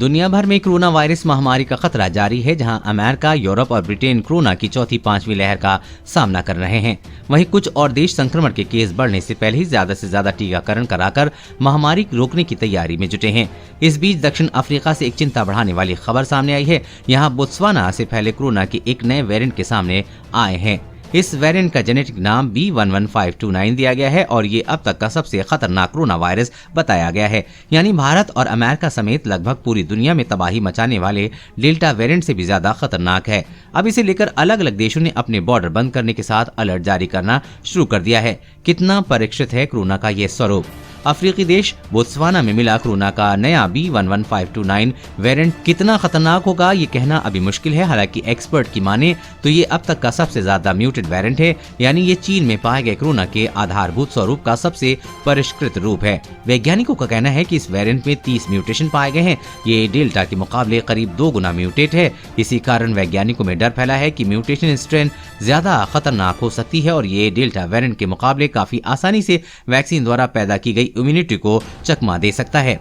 दुनिया भर में कोरोना वायरस महामारी का खतरा जारी है, जहां अमेरिका, यूरोप और ब्रिटेन कोरोना की चौथी 5वीं लहर का सामना कर रहे हैं। वहीं कुछ और देश संक्रमण के केस बढ़ने से पहले ही ज्यादा से ज्यादा टीकाकरण कराकर महामारी रोकने की तैयारी में जुटे हैं। इस बीच दक्षिण अफ्रीका से एक चिंता बढ़ाने वाली खबर सामने आई है। यहाँ बोत्सवाना से पहले कोरोना के एक नए वेरिएंट के सामने आए हैं। इस वेरिएंट का जेनेटिक नाम B11529 दिया गया है और ये अब तक का सबसे खतरनाक कोरोना वायरस बताया गया है। यानी भारत और अमेरिका समेत लगभग पूरी दुनिया में तबाही मचाने वाले डेल्टा वेरिएंट से भी ज्यादा खतरनाक है। अब इसे लेकर अलग अलग देशों ने अपने बॉर्डर बंद करने के साथ अलर्ट जारी करना शुरू कर दिया है। कितना परीक्षित है कोरोना का ये स्वरूप? अफ्रीकी देश बोत्सवाना में मिला कोरोना का नया B11529 वेरिएंट कितना खतरनाक होगा ये कहना अभी मुश्किल है। हालांकि एक्सपर्ट की माने तो ये अब तक का सबसे ज्यादा म्यूटेड वेरिएंट है, यानी ये चीन में पाए गए कोरोना के आधारभूत स्वरूप का सबसे परिष्कृत रूप है। वैज्ञानिकों का कहना है कि इस वेरिएंट में 30 म्यूटेशन पाए गए हैं। ये डेल्टा के मुकाबले करीब 2 गुना म्यूटेट है। इसी कारण वैज्ञानिकों में डर फैला है कि म्यूटेशन स्ट्रेन ज्यादा खतरनाक हो सकती है और ये डेल्टा वेरिएंट के मुकाबले काफी आसानी से वैक्सीन द्वारा पैदा की गई इम्यूनिटी को चकमा दे सकता है।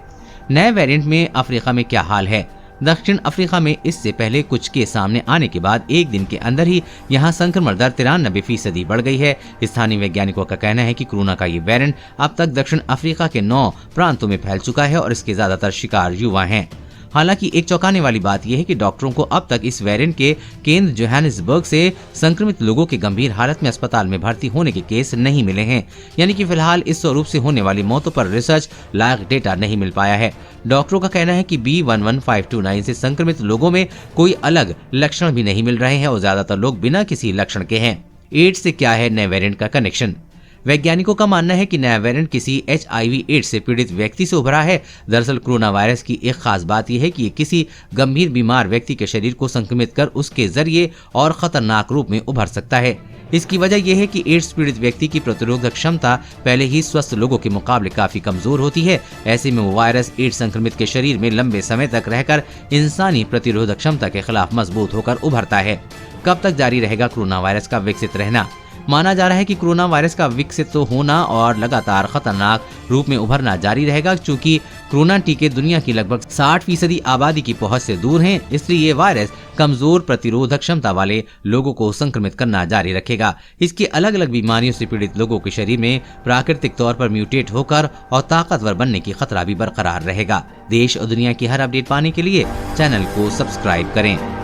नए वेरिएंट में अफ्रीका में क्या हाल है? दक्षिण अफ्रीका में इससे पहले कुछ केस सामने आने के बाद एक दिन के अंदर ही यहां संक्रमण दर 93% बढ़ गई है। स्थानीय वैज्ञानिकों का कहना है कि कोरोना का ये वेरिएंट अब तक दक्षिण अफ्रीका के 9 प्रांतों में फैल चुका है और इसके ज्यादातर शिकार युवा हैं। हालांकि एक चौंकाने वाली बात यह है कि डॉक्टरों को अब तक इस वेरिएंट के केंद्र जोहानिसबर्ग से संक्रमित लोगों के गंभीर हालत में अस्पताल में भर्ती होने के केस नहीं मिले हैं। यानी कि फिलहाल इस स्वरूप से होने वाली मौतों पर रिसर्च लायक डेटा नहीं मिल पाया है। डॉक्टरों का कहना है कि B11529 से संक्रमित लोगों में कोई अलग लक्षण भी नहीं मिल रहे हैं और ज्यादातर लोग बिना किसी लक्षण के हैं। एड्स से क्या है नए वेरिएंट का कनेक्शन? वैज्ञानिकों का मानना है कि नया वेरिएंट किसी HIV एड्स से पीड़ित व्यक्ति से उभरा है। दरअसल कोरोना वायरस की एक खास बात यह है कि ये किसी गंभीर बीमार व्यक्ति के शरीर को संक्रमित कर उसके जरिए और खतरनाक रूप में उभर सकता है। इसकी वजह यह है कि एड्स पीड़ित व्यक्ति की प्रतिरोधक क्षमता पहले ही स्वस्थ लोगों के मुकाबले काफी कमजोर होती है। ऐसे में वो वायरस एड्स संक्रमित के शरीर में लंबे समय तक रहकर इंसानी प्रतिरोधक क्षमता के खिलाफ मजबूत होकर उभरता है। कब तक जारी रहेगा कोरोना वायरस का विकसित रहना? माना जा रहा है कि कोरोना वायरस का विकसित तो होना और लगातार खतरनाक रूप में उभरना जारी रहेगा, क्योंकि कोरोना टीके दुनिया की लगभग 60% आबादी की पहुंच से दूर हैं। इसलिए ये वायरस कमजोर प्रतिरोधक क्षमता वाले लोगों को संक्रमित करना जारी रखेगा। इसके अलग अलग बीमारियों से पीड़ित लोगों के शरीर में प्राकृतिक तौर पर म्यूटेट होकर और ताकतवर बनने की खतरा भी बरकरार रहेगा। देश और दुनिया की हर अपडेट पाने के लिए चैनल को सब्सक्राइब करें।